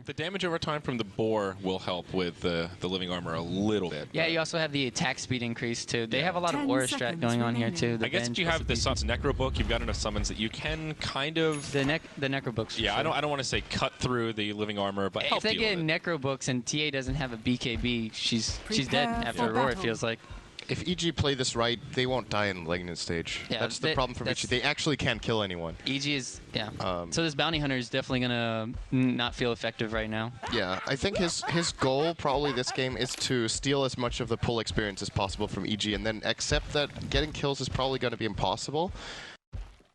The damage over time from the boar will help with the living armor a little bit. Yeah, you also have the attack speed increase too. They have a lot of aura strat going on here too. I guess if you have the Necro book, you've got enough summons that you can kind of the Necro books. Yeah, sure. I don't want to say cut through the living armor, but help if they get Necro books and TA doesn't have a BKB, she's dead after Aurora. It feels like. If EG play this right, they won't die in the Malignant stage. Yeah, that's the problem for Vici. They actually can't kill anyone. EG is, yeah. So this Bounty Hunter is definitely going to not feel effective right now. Yeah, I think his goal probably this game is to steal as much of the pull experience as possible from EG and then accept that getting kills is probably going to be impossible.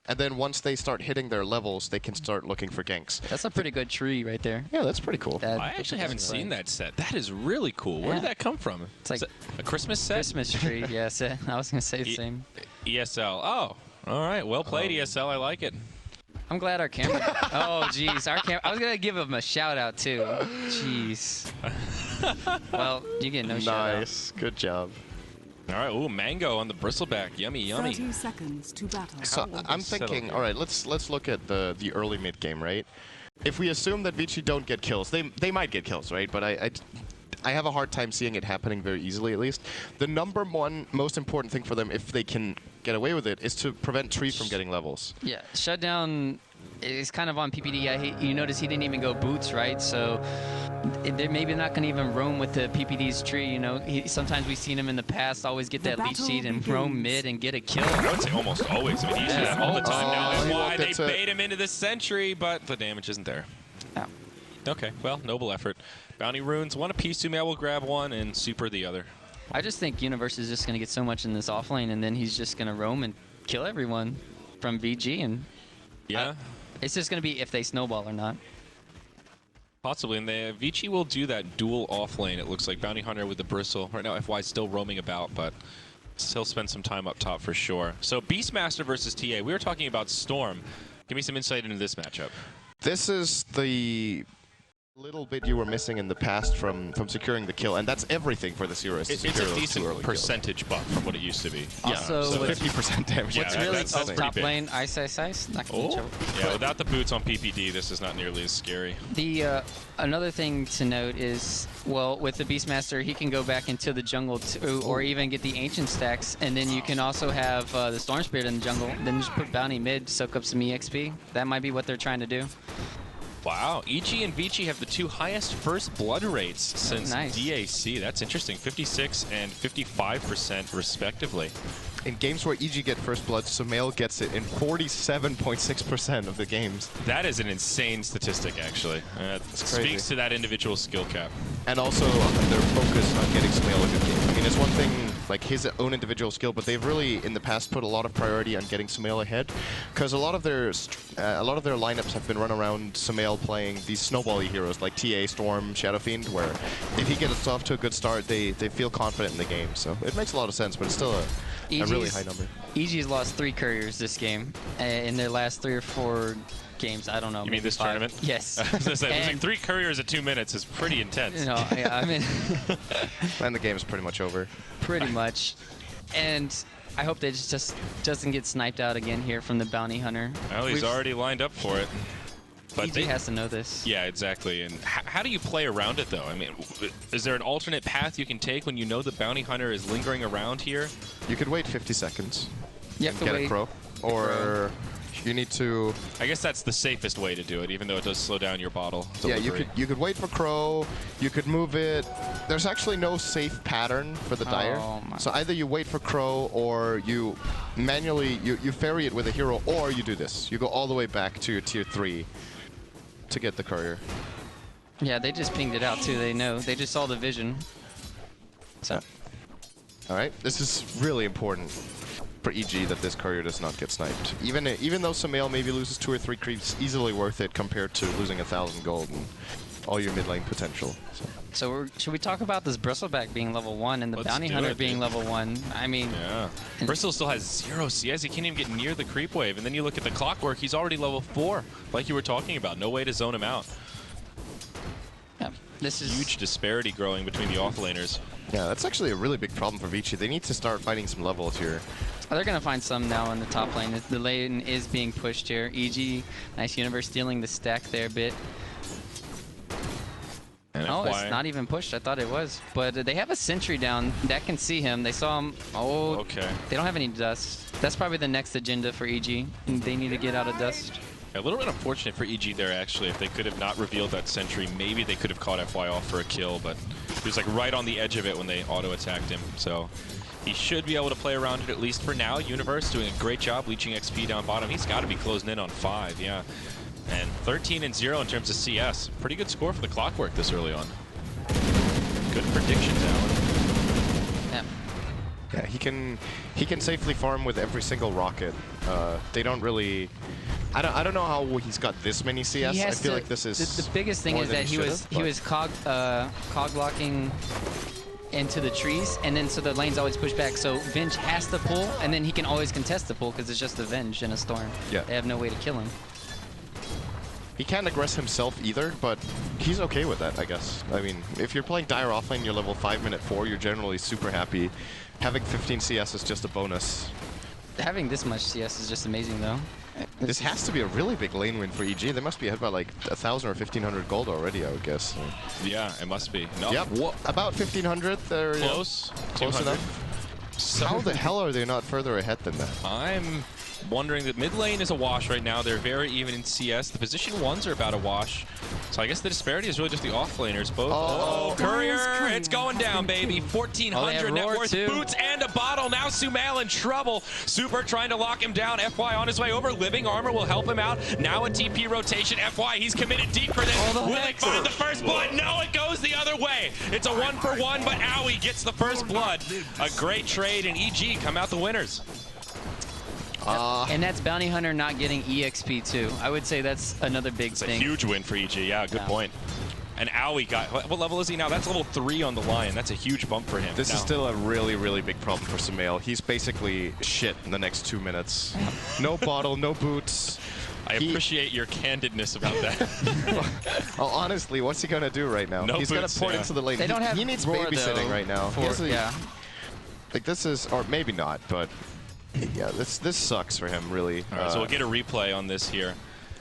And then once they start hitting their levels, they can start looking for ganks. That's a pretty good tree right there. Yeah, that's pretty cool. I actually haven't seen that set. That is really cool. Where did that come from? It's like a Christmas set? Christmas tree, yes. I was going to say the same. ESL. Oh, all right. Well played, ESL. I like it. I'm glad our camera... oh, jeez. Our camera... I was going to give him a shout-out, too. Jeez. Well, you get no shout-out. Nice. Good job. All right, ooh, mango on the bristleback, yummy, yummy. 30 seconds to battle. So I'm thinking, all right, let's look at the early mid game, right? If we assume that Vici don't get kills, they might get kills, right? But I have a hard time seeing it happening very easily, at least. The #1 most important thing for them, if they can get away with it, is to prevent Tree from getting levels. Yeah, shutdown is kind of on PPD. You notice he didn't even go boots, right? So they're maybe not going to even roam with the PPD's tree. You know, sometimes we've seen him in the past always get that leech seed and roam mid and get a kill. I would say almost always. I mean, he's that all the time now. That's why they bait him into the sentry, but the damage isn't there. Oh. Okay, well, noble effort. Bounty runes, one apiece. Sumail will grab one and super the other. I just think Universe is just going to get so much in this offlane, and then he's just going to roam and kill everyone from VG. And yeah. It's just going to be if they snowball or not. Possibly, and the Vici will do that dual off lane. It looks like Bounty Hunter with the bristle. Right now, FY is still roaming about, but still spend some time up top for sure. So Beastmaster versus TA. We were talking about Storm. Give me some insight into this matchup. This is the little bit you were missing in the past from securing the kill, and that's everything for the Zeros. It's a decent percentage buff from what it used to be. Also, so 50% damage. What's really top lane, ice. Oh, yeah, without the boots on PPD, this is not nearly as scary. The another thing to note is, well, with the Beastmaster, he can go back into the jungle too, or even get the Ancient stacks, and then you can also have the Storm Spirit in the jungle, then just put Bounty mid, soak up some EXP. That might be what they're trying to do. Wow, EG and Vici have the 2 highest first blood rates since DAC. That's interesting, 56 and 55% respectively. In games where EG get first blood, Sumail gets it in 47.6% of the games. That is an insane statistic, actually. Speaks to that individual skill cap. And also their focus on getting Sumail a good game. I mean, it's one thing, like his own individual skill, but they've really, in the past, put a lot of priority on getting Sumail ahead, because a lot of their lineups have been run around Sumail playing these snowball-y heroes like TA, Storm, Shadow Fiend, where if he gets off to a good start, they feel confident in the game. So it makes a lot of sense, but it's still a really high number. EG's lost 3 couriers this game in their last 3 or 4 games. I don't know. You mean this 5. tournament? Yes. I was gonna say, losing 3 couriers at 2 minutes is pretty intense. No, yeah, I mean, and the game is pretty much over. Pretty much. And I hope they just doesn't get sniped out again here from the Bounty Hunter. Well, he's already lined up for it. But EG has to know this. Yeah, exactly. And how do you play around it, though? I mean, is there an alternate path you can take when you know the Bounty Hunter is lingering around here? You could wait 50 seconds you have to get wait a crow. Or you need to... I guess that's the safest way to do it, even though it does slow down your bottle delivery. Yeah, you could wait for crow, you could move it. There's actually no safe pattern for the Dire. So either you wait for crow, or you manually, you ferry it with a hero, or you do this. You go all the way back to your tier 3 to get the courier. Yeah, they just pinged it out too. They know. They just saw the vision. So. All right, this is really important for EG that this courier does not get sniped. Even though Sumail maybe loses 2 or 3 creeps, easily worth it compared to losing 1,000 gold and all your mid lane potential. So should we talk about this Bristleback being level 1 and the Bounty Hunter being level 1? I mean... Yeah. Bristle still has 0 CS. He can't even get near the creep wave. And then you look at the clockwork, he's already level 4, like you were talking about. No way to zone him out. Yeah, this is... Huge disparity growing between the offlaners. Yeah, that's actually a really big problem for Vici. They need to start finding some levels here. They're going to find some now in the top lane. The lane is being pushed here. EG, nice Universe stealing the stack there a bit. Oh, FY. it's not even pushed. I thought it was. But they have a sentry down that can see him. They saw him. Oh, Okay. They don't have any dust. That's probably the next agenda for EG. They need to get out of dust. A little bit unfortunate for EG there, actually. If they could have not revealed that sentry, maybe they could have caught FY off for a kill, but he was like right on the edge of it when they auto-attacked him. So he should be able to play around it at least for now. Universe doing a great job leeching XP down bottom. He's got to be closing in on 5, yeah. And 13-0 in terms of CS. Pretty good score for the Clockwork this early on. Good predictions, Alan. Yeah. Yeah, he can safely farm with every single rocket. They don't really. I don't know how he's got this many CS. I feel like this is the biggest thing is that he was cog locking into the trees, and then so the lane's always pushed back. So Venge has to pull, and then he can always contest the pull because it's just a Venge in a storm. Yeah. They have no way to kill him. He can't aggress himself either, but he's okay with that, I guess. I mean, if you're playing Dire offlane, you're level 5, minute 4, you're generally super happy. Having 15 CS is just a bonus. Having this much CS is just amazing, though. This has to be a really big lane win for EG. They must be ahead by like 1,000 or 1,500 gold already, I would guess. Yeah, it must be. No. Yep, about 1,500. They're Close. close enough. How the hell are they not further ahead than that? I'm wondering that mid lane is a wash right now. They're very even in CS. The position ones are about a wash. So I guess the disparity is really just the offlaners. Both. Oh, Courier, it's going down, baby. 1,400 net worth, boots and a bottle. Now Sumail in trouble. Super trying to lock him down. FY on his way over. Living Armor will help him out. Now a TP rotation. FY, he's committed deep for this. Will they find the first blood? No, it goes the other way. It's a 1-for-1, but Owie gets the first blood. A great trade, and EG come out the winners. And that's Bounty Hunter not getting EXP too. I would say that's another big thing. It's a huge win for EG, yeah, good point. And Owie got, what level is he now? That's level 3 on the Lion. That's a huge bump for him. This is still a really, really big problem for Sumail. He's basically shit in the next 2 minutes. No bottle, no boots. I appreciate your candidness about that. Well, honestly, what's he gonna do right now? No He's boots, gonna port into the lane. They don't have he needs Roar, babysitting though, right now. yeah. Like this is, or maybe not, but yeah, this sucks for him, really. All right, so we'll get a replay on this here.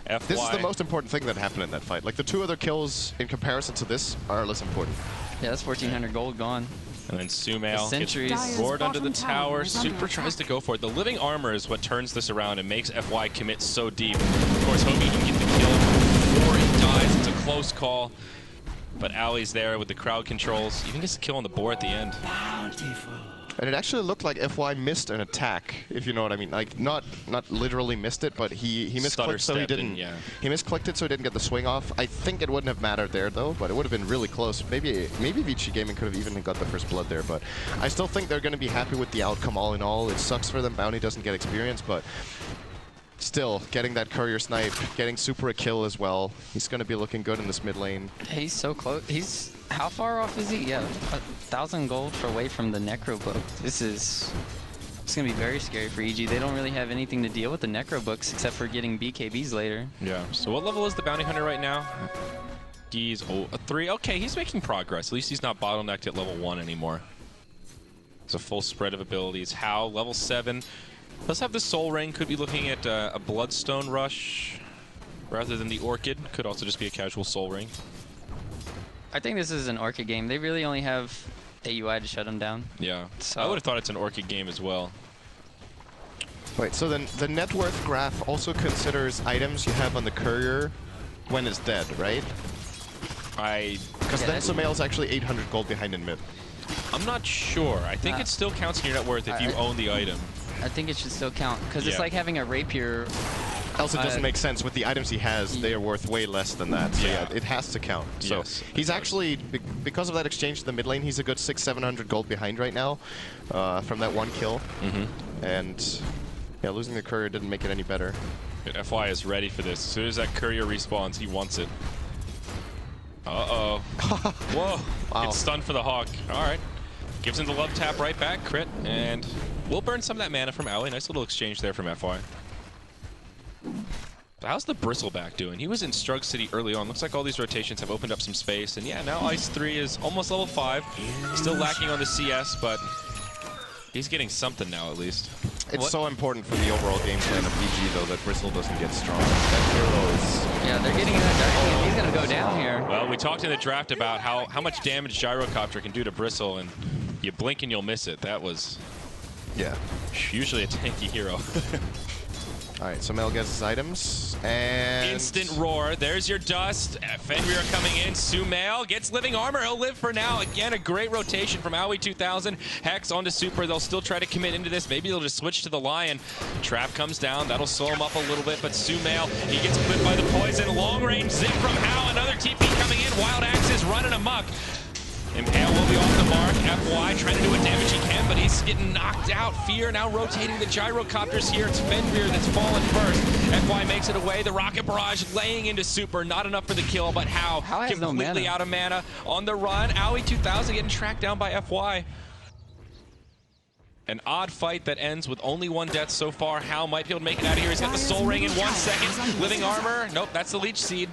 FY. This is the most important thing that happened in that fight. Like the 2 other kills in comparison to this are less important. Yeah, that's 1,400 gold gone. And then Sumail sentries. gets roared under the tower. Super tries to go for it. The living armor is what turns this around and makes FY commit so deep. Of course, Hoagie can get the kill before he dies. It's a close call. But Ali's there with the crowd controls. Even gets the kill on the board at the end. And it actually looked like FY missed an attack, if you know what I mean. Like not literally missed it, but he misclicked, so he didn't. Yeah. He misclicked it, so he didn't get the swing off. I think it wouldn't have mattered there though, but it would have been really close. Maybe Vici Gaming could have even got the first blood there, but I still think they're going to be happy with the outcome all in all. It sucks for them. Bounty doesn't get experience, but still getting that courier snipe, getting Super a kill as well. He's going to be looking good in this mid lane. He's so close. How far off is he? Yeah, 1,000 gold away from the Necro Book. It's going to be very scary for EG. They don't really have anything to deal with the Necro Books except for getting BKBs later. Yeah. So what level is the Bounty Hunter right now? He's a 3. Okay, he's making progress. At least he's not bottlenecked at level 1 anymore. It's a full spread of abilities. How? Level 7. Let's have the Soul Ring. Could be looking at a Bloodstone Rush rather than the Orchid. Could also just be a casual Soul Ring. I think this is an Orchid game. They really only have AUI to shut them down. Yeah. So I would have thought it's an Orchid game as well. Wait, so then the net worth graph also considers items you have on the courier when it's dead, right? Because then Sumail's actually 800 gold behind in mid. I'm not sure. I think it still counts in your net worth if you own the item. I think it should still count, because it's like having a rapier. Else it doesn't make sense. With the items he has, they are worth way less than that. So yeah, it has to count. So he's actually, because of that exchange to the mid lane, he's a good 600-700 gold behind right now from that 1 kill. And yeah, losing the courier didn't make it any better. But FY is ready for this. As soon as that courier respawns, he wants it. Uh-oh. Whoa. Wow. It's stunned for the Hawk. All right. Gives him the love tap right back, crit, and we'll burn some of that mana from Owie. Nice little exchange there from FY. So how's the Bristleback doing? He was in Strug City early on. Looks like all these rotations have opened up some space. And yeah, now Ice 3 is almost level 5. Still lacking on the CS, but He's getting something now, at least. It's so important for the overall game plan of VG, though, that Bristle doesn't get strong. That hero is... Yeah, they're getting in that direction. He's going to go down here. Well, we talked in the draft about how much damage Gyrocopter can do to Bristle, and you blink and you'll miss it. That was usually a tanky hero. All right, so Mel gets his items, and... Instant roar. There's your dust. Fenrir coming in. Sumail gets living armor. He'll live for now. Again, a great rotation from Aoi 2000. Hex onto Super. They'll still try to commit into this. Maybe they'll just switch to the Lion. Trap comes down. That'll slow him up a little bit, but Sumail, he gets clipped by the poison. Long range zip from Hao. Another TP coming in. Wild Axes running amok. Impale will be off the mark. FY trying to do what damage he can, but he's getting knocked out. Fear now rotating the Gyrocopters here. It's Fenrir that's fallen first. FY makes it away. The Rocket Barrage laying into Super. Not enough for the kill, but Hao has completely no mana. out of mana. On the run, Aoi 2000 getting tracked down by FY. An odd fight that ends with only one death so far. Hao might be able to make it out of here. He's got the Soul Ring in 1 second. Living armor. Nope, that's the Leech Seed.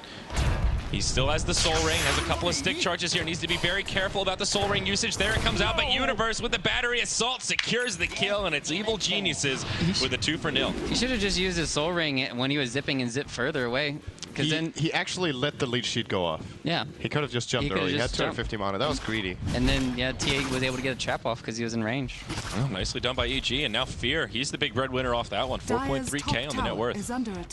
He still has the Soul Ring, has a couple of stick charges here, needs to be very careful about the Soul Ring usage. There it comes out, but Universe with the battery assault secures the kill, and it's Evil Geniuses with a 2-for-0. He should have just used his Soul Ring when he was zipping and zipped further away. Because then He actually let the leech sheet go off. Yeah. He could have just jumped early. He had 250 mana. That was greedy. And then, yeah, TA was able to get a trap off because he was in range. Well, nicely done by EG, and now Fear, he's the big breadwinner off that one. 4.3k on the net worth.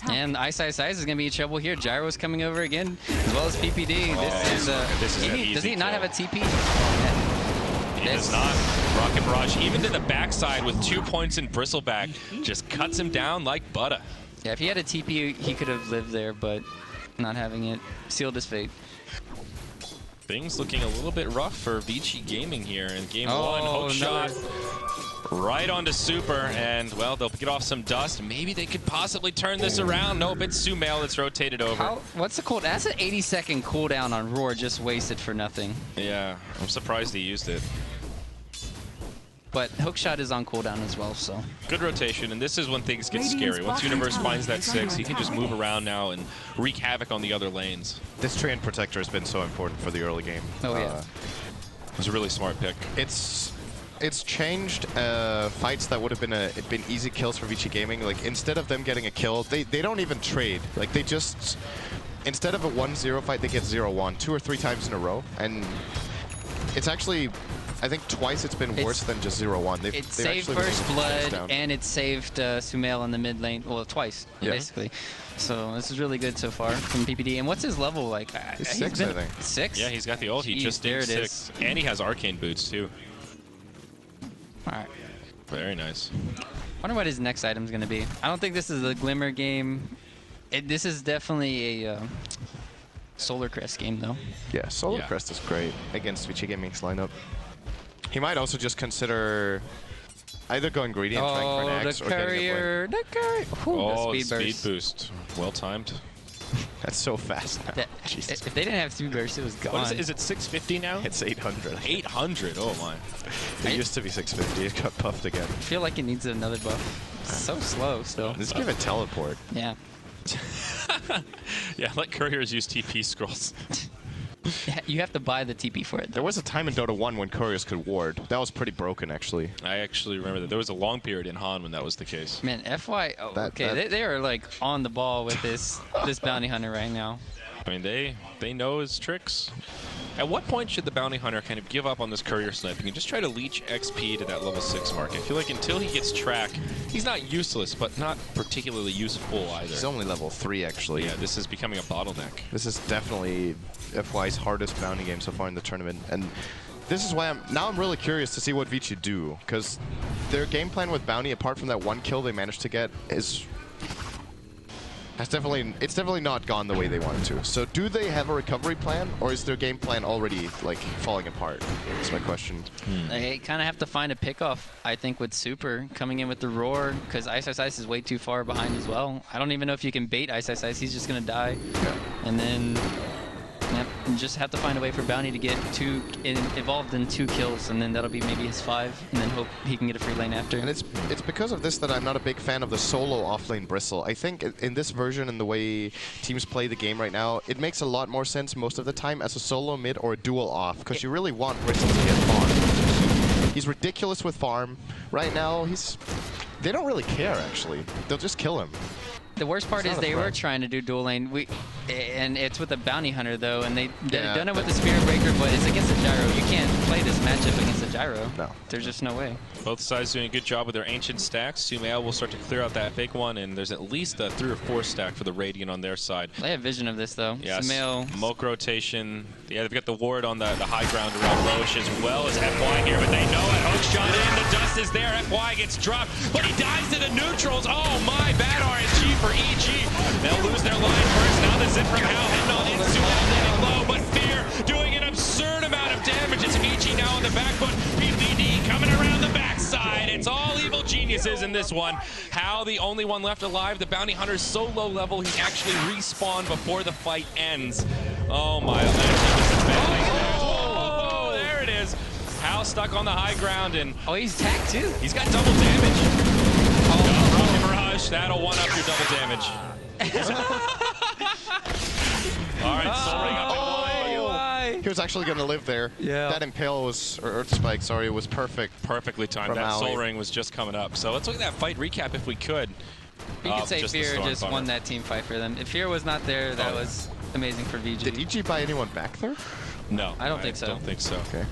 And Ice is going to be in trouble here. Gyro's coming over again, as well as PPD. This is an easy does he not kill. have a TP? He does not. Rocket Barrage, even to the backside with 2 points in Bristleback, just cuts him down like butter. Yeah, if he had a TP, he could have lived there, but not having it sealed his fate. Things looking a little bit rough for Vici Gaming here in game one. Hook shot right onto Super, and well, they'll get off some dust. Maybe they could possibly turn this around. Nope, it's Sumail that's rotated over. What's the cooldown? That's an 80-second cooldown on Roar, just wasted for nothing. Yeah, I'm surprised he used it. But Hookshot is on cooldown as well, so. Good rotation, and this is when things get scary. Once Universe finds that 6, he can just move around now and wreak havoc on the other lanes. This Train Protector has been so important for the early game. Oh, yeah. It was a really smart pick. It's changed fights that would have been easy kills for Vici Gaming. Like, instead of them getting a kill, they don't even trade. Like, they just, instead of a 1-0 fight, they get 0-1 2 or 3 times in a row. And it's actually, I think twice it's been worse than just 0-1. It saved First Blood, and it saved Sumail in the mid lane. Well, twice, basically. So this is really good so far from PPD. And what's his level like? He's 6, I think. 6? Yeah, he's got the ult. He just did 6. And he has Arcane Boots, too. All right. Very nice. Wonder what his next item's going to be. I don't think this is a Glimmer game. This is definitely a Solar Crest game, though. Yeah, Solar Crest is great against Vici Gaming's lineup. He might also just consider either going greedy and trying for an axe or getting a blink. The courier. Oh, the speed boost. Well timed. That's so fast now. If they didn't have speed burst, it was gone. What is it? 650 now? It's 800. 800. Oh my. It used to be 650. It got buffed again. I feel like it needs another buff. It's so slow still. Just give it teleport. Yeah. Yeah, let couriers use TP scrolls. You have to buy the TP for it. There was a time in Dota 1 when couriers could ward. That was pretty broken, actually. I actually remember that. There was a long period in Han when that was the case. Man, FY, they are like on the ball with this bounty hunter right now. I mean, they know his tricks. At what point should the bounty hunter kind of give up on this courier sniping and just try to leech XP to that level 6 mark? I feel like until he gets track, he's not useless, but not particularly useful either. He's only level 3, actually. Yeah, this is becoming a bottleneck. This is definitely FY's hardest bounty game so far in the tournament. And this is why I'm really curious to see what Vici do, because their game plan with bounty, apart from that one kill they managed to get, it's definitely not gone the way they wanted to. So do they have a recovery plan, or is their game plan already like falling apart? That's my question. They kind of have to find a pickoff, I think, with Super coming in with the Roar, because Ice is way too far behind as well. I don't even know if you can bait Ice. He's just gonna die. Yeah. And then you just have to find a way for Bounty to get involved in 2 kills, and then that'll be maybe his 5, and then hope he can get a free lane after. And it's because of this that I'm not a big fan of the solo offlane Bristle. I think in this version and the way teams play the game right now, it makes a lot more sense most of the time as a solo mid or a dual off, because you really want Bristle to get on. He's ridiculous with farm. Right now, they don't really care, actually. They'll just kill him. The worst part is they were trying to do dual lane, and it's with a bounty hunter though, and they've done it with the Spirit Breaker, but it's against a Gyro. You can't play this matchup against a Gyro. No. There's just no way. Both sides doing a good job with their ancient stacks. Sumail will start to clear out that big one, and there's at least a 3 or 4 stack for the Radiant on their side. They have vision of this though. Yes. Sumail. Moke rotation. Yeah, they've got the ward on the high ground around Roche as well as FY here, but they know it. Hook shot in, the dust is there. FY gets dropped, but he dies to the neutrals. Oh my, bad RNG for EG. They'll lose their line first. Now the zip from Hal heading on in. Sumail getting low, but Fear doing an absurd amount of damage. It's Vici now on the back foot. PPD coming around the backside. It's all evil geniuses in this one. Hal, the only one left alive. The bounty hunter's so low level, he actually respawned before the fight ends. Oh my, oh, there it is. Hal stuck on the high ground, and oh, he's tagged too. he's got double damage. Oh, Mirage, that'll one up your double damage. All right, Soul Ring up and wide. He was actually going to live there. Yeah. That Impale was, or Earth Spike, sorry, was perfect. Perfectly timed. That Soul Ring was just coming up. So let's look at that fight recap if we could. You could say Fear just won that team fight for them. If Fear was not there, that was amazing for VG. Did EG buy anyone back there? No. I don't think so. I don't think so. Okay.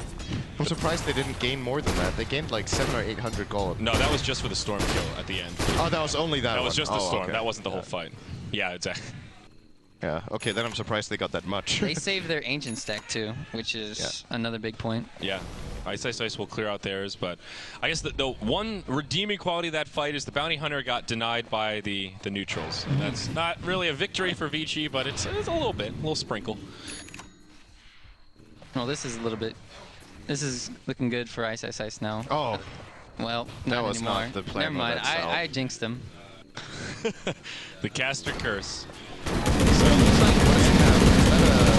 I'm surprised they didn't gain more than that. They gained like 700 or 800 gold. No, that was just for the Storm kill at the end. Oh, that was only that one. That was just the Storm. Okay. That wasn't the whole fight. Yeah, exactly. Yeah, okay, then I'm surprised they got that much. They saved their ancient stack too, which is another big point. Yeah. Ice will clear out theirs, but I guess the one redeeming quality of that fight is the bounty hunter got denied by the neutrals. That's not really a victory for Vici, but it's a little bit, a little sprinkle. Well, this is a little bit. This is looking good for Ice now. Oh. Well, that was anymore. not the plan. Never mind. I jinxed him. The caster curse. So it looks like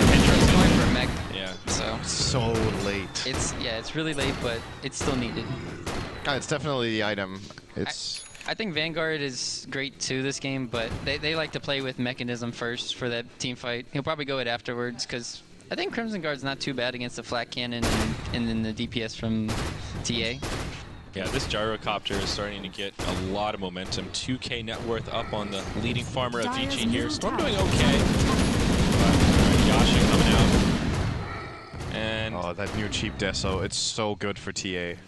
Ventra's going for a mech. Yeah. So late. It's really late, but it's still needed. It's definitely the item. I think Vanguard is great too this game, but they like to play with mechanism first for that team fight. He'll probably go it afterwards because I think Crimson Guard's not too bad against the flat cannon and then the DPS from TA. Yeah, this Gyrocopter is starting to get a lot of momentum. 2K net worth up on the leading farmer of Vici here. Storm doing okay. Yasha coming out. And oh, that new cheap Deso. It's so good for TA.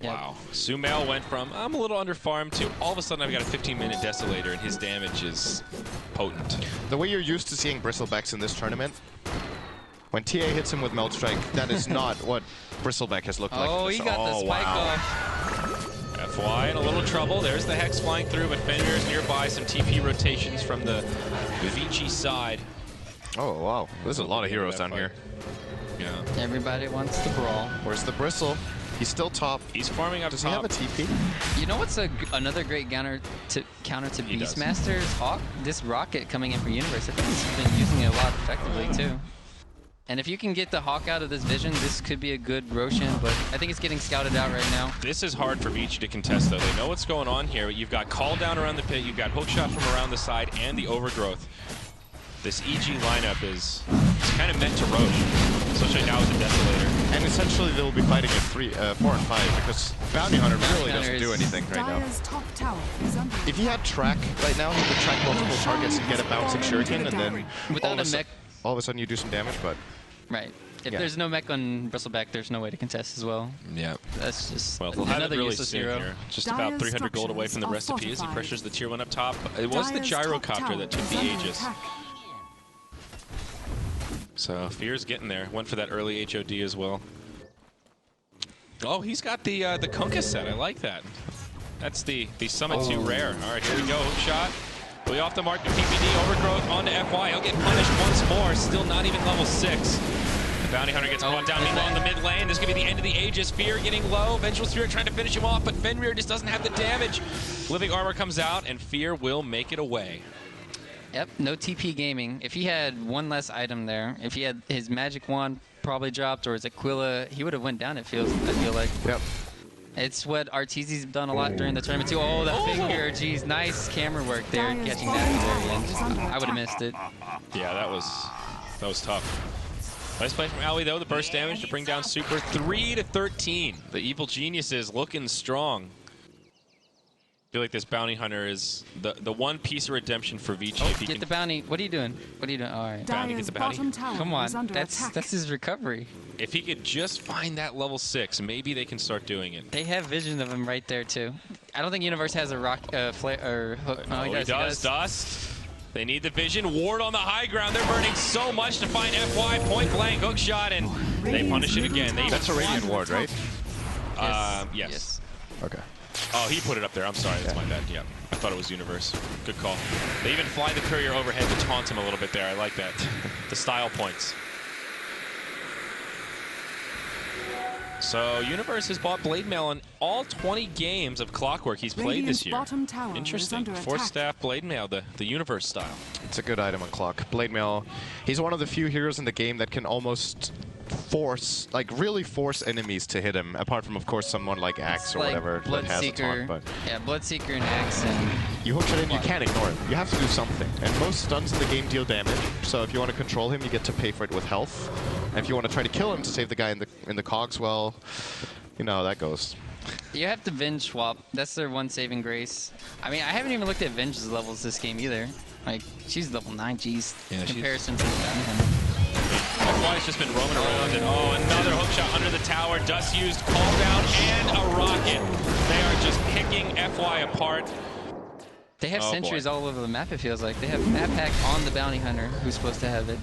Wow. Sumail went from, I'm a little underfarmed, to all of a sudden I've got a 15-minute Desolator, and his damage is potent. The way you're used to seeing Bristlebacks in this tournament, when TA hits him with Melt Strike, that is not what Bristleback has looked like. Oh, he got the spike off. FY in a little trouble. There's the Hex flying through, but Fenrir's nearby. Some TP rotations from the Vici side. Oh, wow. There's a lot of heroes down here. Yeah. Everybody wants to brawl. Where's the Bristle? He's still top. He's farming up Does top. he have a TP? You know what's another great counter to Beastmaster's Hawk? This rocket coming in for Universe. I think he's been using it a lot effectively too. And if you can get the Hawk out of this vision, this could be a good Roshan, but I think it's getting scouted out right now. This is hard for Vici to contest, though. They know what's going on here. You've got Call Down around the pit, you've got Hookshot from around the side, and the Overgrowth. This EG lineup is kind of meant to Roche, especially now with the Desolator. And essentially they'll be fighting at 4 and 5 because Bounty Hunter really doesn't do anything right now. If he had track right now, he could track multiple targets and get a bouncing shuriken, and then all of a sudden you do some damage, but... Right. If there's no mech on Bristleback, there's no way to contest as well. Yeah. That's just well, he'll have it really soon hero. here. Just about 300 gold away from the recipe as he pressures the tier 1 up top. It was the Gyrocopter that took the Aegis. So Fear's getting there. Went for that early HOD as well. Oh, he's got the Kunkka set. I like that. That's the Summit 2 rare. All right, here we go. Hookshot. Way off the mark to PPD. Overgrowth onto FY. He'll get punished once more. Still not even level 6. The Bounty Hunter gets brought down. Meanwhile, in the mid lane, this is going to be the end of the Aegis. Fear getting low. Vengeful Spirit trying to finish him off, but Fenrir just doesn't have the damage. Living Armor comes out, and Fear will make it away. Yep, no TP gaming. If he had one less item there, if he had his magic wand probably dropped or his Aquila, he would have went down, I feel like. Yep. It's what Arteezy's done a lot during the tournament too. Oh, that finger, geez, nice camera work there, catching that at the very end. I would have missed it. Yeah, that was tough. Nice play from Owie, though. The burst damage to bring down Super 3-13. The Evil Geniuses looking strong. I feel like this Bounty Hunter is the one piece of redemption for Vici. Oh, get the bounty. What are you doing? What are you doing? All right. Bounty gets the bounty. Come on. That's his recovery. If he could just find that level 6, maybe they can start doing it. They have vision of him right there, too. I don't think Universe has a rock, flare, or hook. Oh, he does. Dust. They need the vision. Ward on the high ground. They're burning so much to find FY. Point blank hook shot, and they punish it again. That's a Radiant Ward, right? Yes. Okay. Oh, he put it up there. I'm sorry. That's my bad. Yeah. I thought it was Universe. Good call. They even fly the courier overhead to taunt him a little bit there. I like that. The style points. So Universe has bought Blade Mail in all 20 games of Clockwork he's played this year. Interesting. Force Staff Blade Mail, the Universe style. It's a good item on Clock. Blade Mail, he's one of the few heroes in the game that can almost force, like really force enemies to hit him, apart from, of course, someone like Axe or like whatever that has a taunt. But yeah, Bloodseeker and Axe. And you hook shot in, you can't ignore him. You have to do something. And most stuns in the game deal damage, so if you want to control him, you get to pay for it with health. And if you want to try to kill him to save the guy in the cogs, well, you know how that goes. You have to Venge swap. That's their one saving grace. I mean, I haven't even looked at Venge's levels this game either. Like, she's level 9 G's in comparison to the Bounty Hunter. FY's just been roaming around, and oh, another hook shot under the tower. Dust used, call down, and a rocket. They are just picking FY apart. They have sentries all over the map, it feels like. They have map hack on the Bounty Hunter, who's supposed to have it.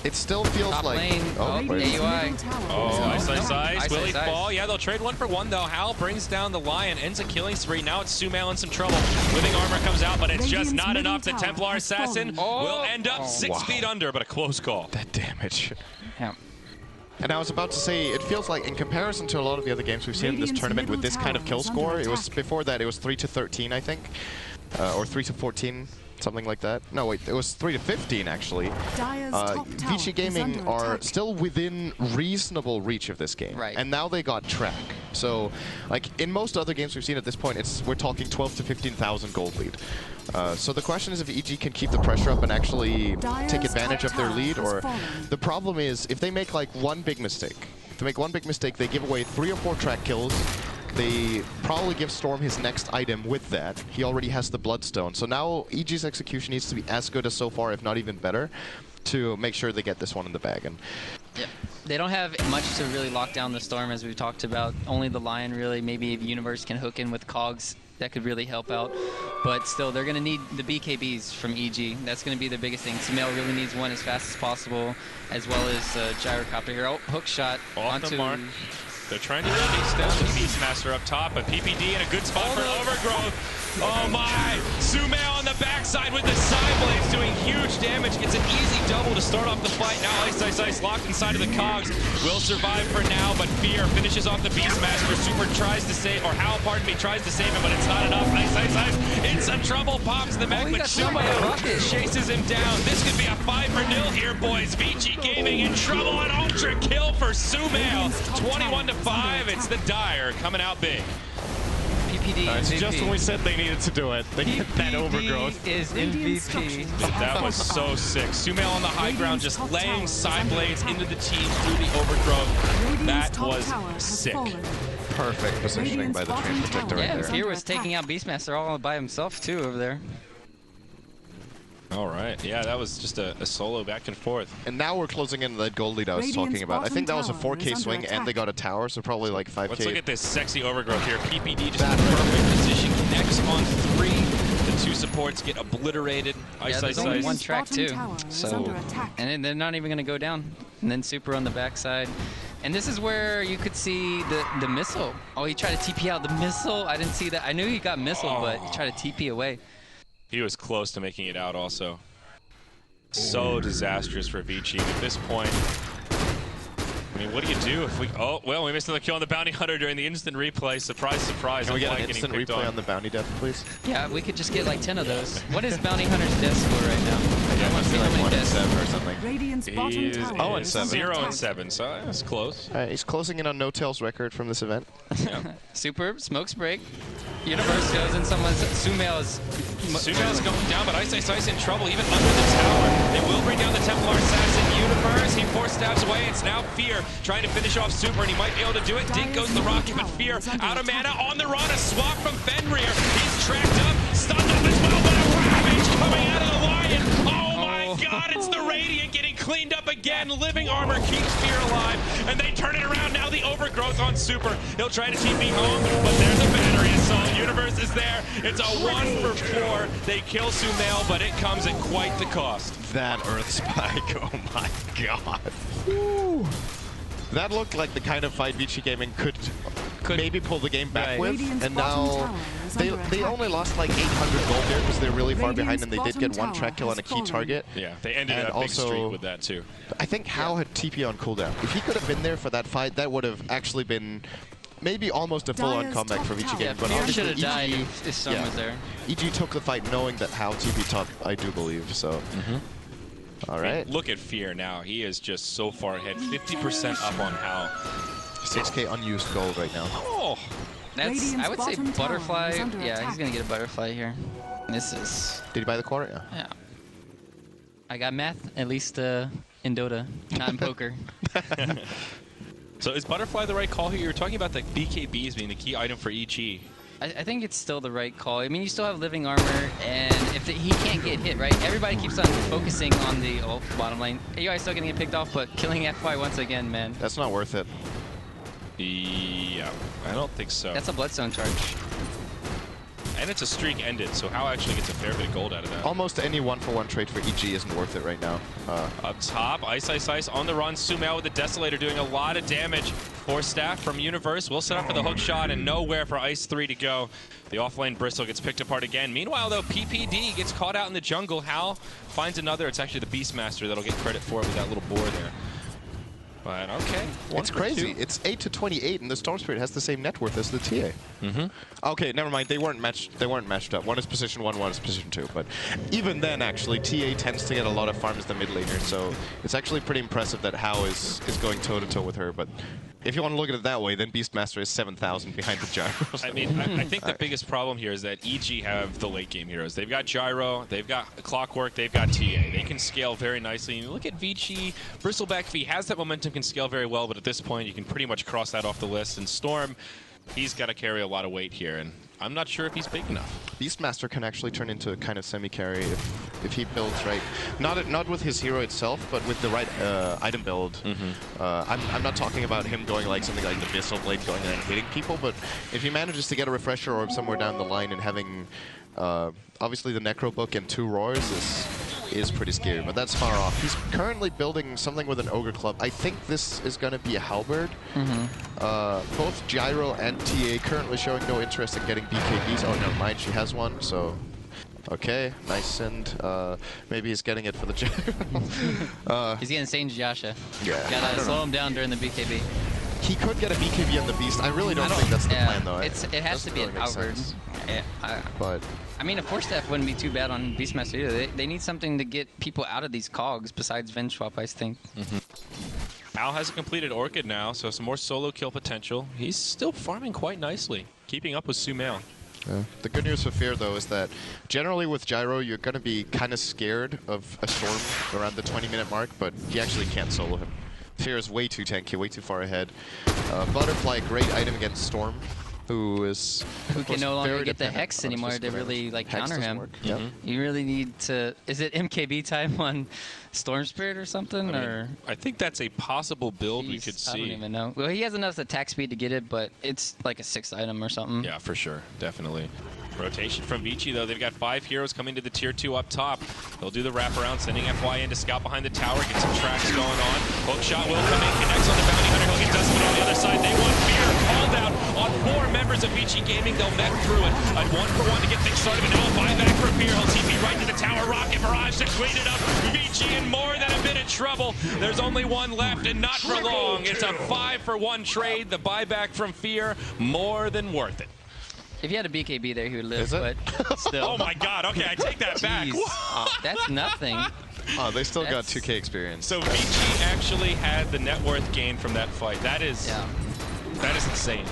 It still feels Top like... lane. AUI. Oh, ice. Will he ice. fall? Yeah, they'll trade 1 for 1, though. Hal brings down the Lion, ends a killing spree. Now it's Sumail in some trouble. Living armor comes out, but it's just not enough. The Templar Assassin will end up 6 feet under, but a close call. That damage. Yeah. And I was about to say, it feels like, in comparison to a lot of the other games we've seen in this tournament with this kind of kill score, it was before that it was 3-13, I think, or 3-14. Something like that. No, wait, it was 3-15 actually. Vici Gaming are still within reasonable reach of this game. Right. And now they got track. So, like, in most other games we've seen at this point, we're talking 12 to 15,000 gold lead. So the question is if EG can keep the pressure up and actually take advantage of their lead, or the problem is if they make like one big mistake. If they make one big mistake, they give away 3 or 4 track kills. They probably give Storm his next item with that. He already has the Bloodstone. So now EG's execution needs to be as good as so far, if not even better, to make sure they get this one in the bag. And yep. They don't have much to really lock down the Storm, as we've talked about. Only the Lion, really. Maybe if Universe can hook in with Cogs, that could really help out. But still, they're going to need the BKBs from EG. That's going to be the biggest thing. Sumail really needs one as fast as possible, as well as Gyrocopter here. Oh, hook shot off the mark. They're trying to chase down the Beastmaster up top, but PPD in a good spot for Overgrowth. Oh my! Sumail on the backside with the side blades doing huge damage. Gets an easy double to start off the fight. Now Ice locked inside of the cogs. Will survive for now, but Fear finishes off the Beastmaster. Super tries to save, or Hal, pardon me, tries to save him, but it's not enough. Ice in some trouble, pops the mech, but Sumail chases him down. This could be a 5-0 here, boys. Vici Gaming in trouble. An ultra kill for Sumail. 21-5. It's the Dire coming out big. PPD it's just when we said they needed to do it. They get that Overgrowth. Is MVP. That was so sick. Sumail on the high ground just laying side blades into the team through the Overgrowth. That was sick. Perfect positioning by the Train Protector right there. Fear was taking out Beastmaster all by himself too over there. All right. Yeah, that was just a solo back and forth. And now we're closing in that gold lead I was talking about. I think that was a 4K swing and they got a tower, so probably like 5K. Let's look at this sexy Overgrowth here. PPD just in the perfect position. Connects on 3. The 2 supports get obliterated. Ice. There's only one track too. So, and they're not even going to go down. And then Super on the backside. And this is where you could see the missile. Oh, he tried to TP out the missile. I didn't see that. I knew he got missile, but he tried to TP away. He was close to making it out also. So disastrous for Vici. At this point, I mean, what do you do if we... Oh, well, we missed another kill on the Bounty Hunter during the instant replay. Surprise, surprise. Can we get an instant replay on the Bounty death, please? Yeah, we could just get like 10 of those. What is Bounty Hunter's death score right now? Yeah, it must be like 1-7 or something. He's 0-7. 0-7, so that's close. He's closing in on No Tail's record from this event. Superb, smokes break. Universe goes and someone's... Sumail is Sumail's going down, but Ice in trouble, even under the tower. They will bring down the Templar Assassin Universe. He 4 stabs away. It's now Fear trying to finish off Super, and he might be able to do it. Dink goes the rocket, but Fear out of mana on the run. A swap from Fenrir. He's tracked up, stunned up as well, but a Ravage coming out of the Lion. Oh my god, it's the Radiant getting cleaned up again. Living armor keeps Fear alive, and they turn it around now. The overgrowth on Super. He'll try to TP home, but there's a battery assault. Universe is there. It's a 1 for 4. They kill Sumail, but it comes at quite the cost. That Earth Spike, oh my god. Woo. That looked like the kind of fight Vici Gaming could maybe pull the game back with, and now they only lost like 800 gold there because they're really far behind, and they did get 1 track kill on a key target. Yeah, they ended up big streak with that too. I think Hao had TP on cooldown. If he could have been there for that fight, that would have actually been maybe almost a full-on comeback for Vici Gaming. But Fear should obviously have died if Storm was there. EG took the fight knowing that Hao TP top, I do believe, so. All right. Look at Fear now. He is just so far ahead. 50% up on Hao. 6k unused gold right now. Oh, that's, I would say Butterfly. Yeah, he's going to get a Butterfly here. This is... Did he buy the quarter? Yeah. I got math, at least in Dota, not in poker. So is Butterfly the right call here? You were talking about the BKBs being the key item for EG. I think it's still the right call. I mean, you still have living armor, and if he can't get hit, right? Everybody keeps on focusing on the bottom lane. AI still getting it picked off, but killing FY once again, man. That's not worth it. Yeah, I don't think so. That's a Bloodstone charge. And it's a streak ended, so Hao actually gets a fair bit of gold out of that. Almost any 1-for-1 trade for EG isn't worth it right now. Up top, Ice on the run. Sumail with the Desolator doing a lot of damage. 4 staff from Universe. Will set up for the hook shot and nowhere for Ice 3 to go. The offlane Bristle gets picked apart again. Meanwhile, though, PPD gets caught out in the jungle. Hao finds another. It's actually the Beastmaster that'll get credit for it with that little boar there. But okay. It's crazy. It's 8 to 28, and the Storm Spirit has the same net worth as the TA. Okay, never mind. They weren't matched up. One is position 1, one is position 2. But even then, actually, TA tends to get a lot of farms the mid laner, so it's actually pretty impressive that Hao is going toe to toe with her. But if you want to look at it that way, then Beastmaster is 7,000 behind the Gyros. I mean, I think the biggest problem here is that EG have the late game heroes. They've got Gyro, they've got Clockwork, they've got TA. They can scale very nicely. And look at Vici. Bristleback V has that momentum, can scale very well, but at this point, you can pretty much cross that off the list. And Storm, he's got to carry a lot of weight here, and I'm not sure if he's big enough. Beastmaster can actually turn into a kind of semi-carry if he builds right. Not with his hero itself, but with the right item build. I'm not talking about him going like something like the Missile Blade going in and hitting people, but if he manages to get a Refresher Orb somewhere down the line and having obviously the Necro Book and 2 Roars is pretty scary, but that's far off. He's currently building something with an Ogre Club. I think this is going to be a Halberd. Both Gyro and TA currently showing no interest in getting BKBs. Oh, never mind, she has one, so... Okay, nice, and maybe he's getting it for the Gyro. He's getting Sage Yasha. Yeah. Gotta slow him down during the BKB. He could get a BKB on the Beast. I really don't think that's the plan, though. It has to be an Halberd. But I mean, a 4-staff wouldn't be too bad on Beastmaster either. They need something to get people out of these cogs besides Venge Swap, I think. Al has a completed Orchid now, so some more solo kill potential. He's still farming quite nicely, keeping up with Sumail. Yeah. The good news for Fear, though, is that generally with Gyro, you're going to be kind of scared of a Storm around the 20-minute mark, but he actually can't solo him. Fear is way too tanky, way too far ahead. Butterfly, great item against Storm, who can no longer get the Hex anymore to really like counter him. You really need to... Is it MKB time on Storm Spirit or something? I think that's a possible build we could see. I don't even know. Well, he has enough attack speed to get it, but it's like a 6th item or something. Yeah, for sure. Definitely. Rotation from Vici, though. They've got 5 heroes coming to the tier 2 up top. They'll do the wraparound, sending FY in to scout behind the tower, get some tracks going on. Hookshot will come in, connects on the Bounty Hunter. He'll get Dustman on the other side. They want Fear called out on 4 members of Vici Gaming. They'll mech through it. A 1-for-1 to get things started, but now a buyback for Fear. He'll TP right to the tower. Rocket Barrage to clean it up. Vici in more than a bit of trouble. There's only one left, and not for long. It's a 5-for-1 trade. The buyback from Fear, more than worth it. If he had a BKB there, he would live, but still. Oh my god, okay, I take that back. That's nothing. Oh, they still got 2K experience. So Vici actually had the net worth gain from that fight. That is insane.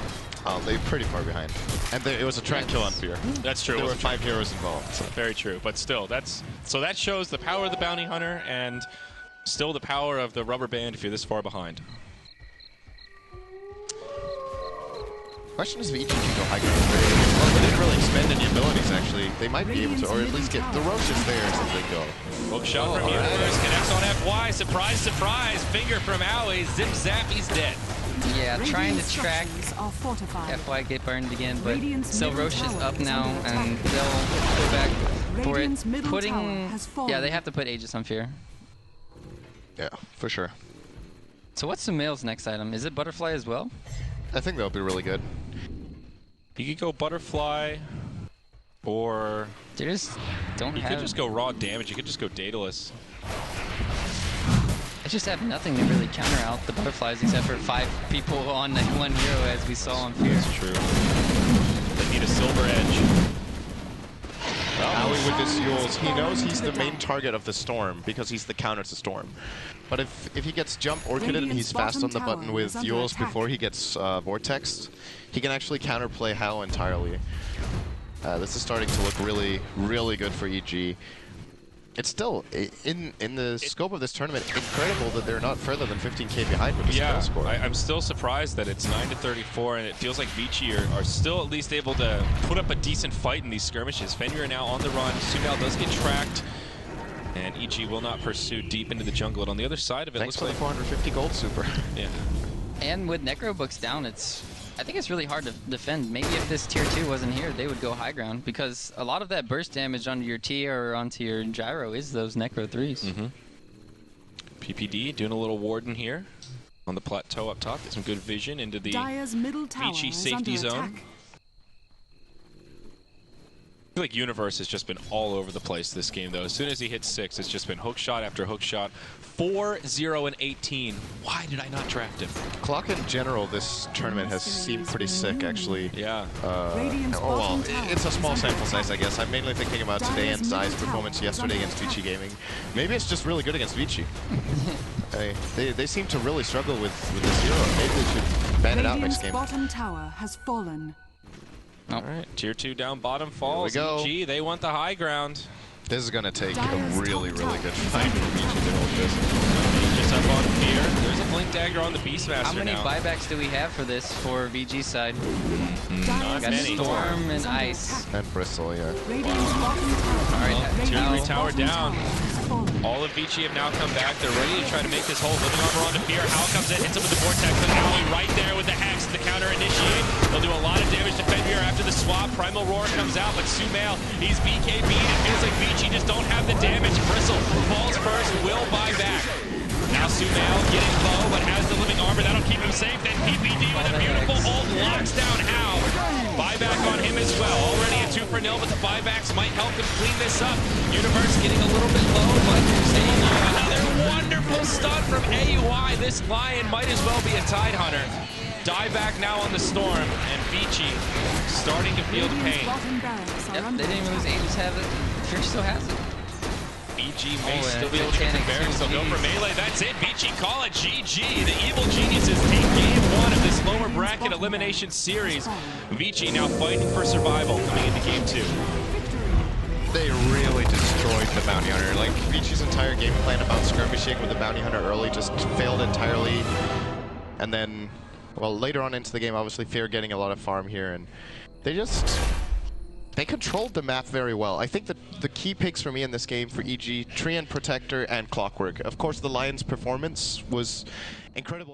They're pretty far behind. And it was a track kill on Fear. That's true. There were 5 heroes involved. So. Very true, but still, that shows the power of the bounty hunter and still the power of the rubber band if you're this far behind. Question is if Vici can go high ground. Well, they didn't really expend any abilities actually. They might be able to, or at least get the Roche's there as they go. Hook shot from Universe, connects on FY. Surprise, surprise. Finger from Owie. Zip zap, he's dead. Yeah, trying to track FY get burned again, but so Roche is up now, and they'll go back for it. Yeah, they have to put Aegis on Fear. Yeah, for sure. So what's Sumail's next item? Is it Butterfly as well? I think that'll be really good. You could go Butterfly, or They just don't you have... could just go raw damage. You could just go Daedalus. I just have nothing to really counter out the Butterflies except for 5 people on one hero as we saw on Fear. That's true. They need a silver edge. Owie with his Yules, he knows he's the main target of the Storm because he's the counter to Storm. But if he gets jump orchided and he's fast on the button with Yules before he gets Vortexed, he can actually counterplay Hao entirely. This is starting to look really, really good for EG. It's still, in the scope of this tournament, incredible that they're not further than 15k behind with the skill score. I'm still surprised that it's 9-34, and it feels like Vici are still at least able to put up a decent fight in these skirmishes. Fenrir now on the run. Sumail does get tracked, and EG will not pursue deep into the jungle. And on the other side of it, Thanks for looks the 450 gold super. Yeah. And with Necro Books down, I think it's really hard to defend. Maybe if this tier 2 wasn't here, they would go high ground, because a lot of that burst damage onto your Tia or onto your Gyro is those Necro 3s. PPD doing a little warden here on the plateau up top. Get some good vision into the Vici safety zone. I feel like Universe has just been all over the place this game, though. As soon as he hits 6, it's just been hook shot after hook shot. 4-0 and 18. Why did I not draft him? Clock in general this tournament has seemed pretty sick, actually. Yeah. Oh well, it's a small sample size, I guess. I'm mainly thinking about today and Zai's performance yesterday against Vici Gaming. Maybe it's just really good against Vici. They seem to really struggle with this hero. Maybe they should ban it out next game. Bottom tower has fallen. All right, tier 2 down bottom falls. EG, they want the high ground. This is going to take a really, really good fight for Vici to hold this. Just up on Fear. There's a Blink Dagger on the Beastmaster. How many now. buybacks do we have for this for VG's side? Not Got many. Storm and Ice. And Bristle, yeah. Alright, tier 3 tower down. All of Vici have now come back. They're ready to try to make this whole living armor onto Fear. Hal comes in, hits him with the Vortex, and Owie right there with the Hex, the counter initiate. They'll do a lot of damage to Fenrir after the swap. Primal Roar comes out, but Sumail, he's BKB'd. It feels like Vici just don't have the damage. Bristle falls first, will buy back. Now Sumail getting low, but has the living armor. That'll keep him safe. Then PPD with a beautiful ult locks down Hal. Buyback on him as well. Already a 2-0, but the buybacks might help him clean this up. Universe getting a little bit low, but another wonderful stun from AUI. This Lion might as well be a Tide Hunter. Dieback now on the Storm, and Vici starting to feel the pain. Yep, they didn't even lose Aegis, have it. Fear still has it. VG may still be able to get the barracks. They'll go for melee. That's it. Vici call it GG. The Evil Geniuses take game 1 of this lower bracket elimination series. Vici now fighting for survival coming into game 2. They really destroyed the Bounty Hunter. Like, Vici's entire game plan about skirmishing with the Bounty Hunter early just failed entirely. And then, well, later on into the game, obviously, Fear getting a lot of farm here, and they controlled the map very well. I think that the key picks for me in this game for EG, Treant, Protector, and Clockwork. Of course, the Lion's performance was incredible.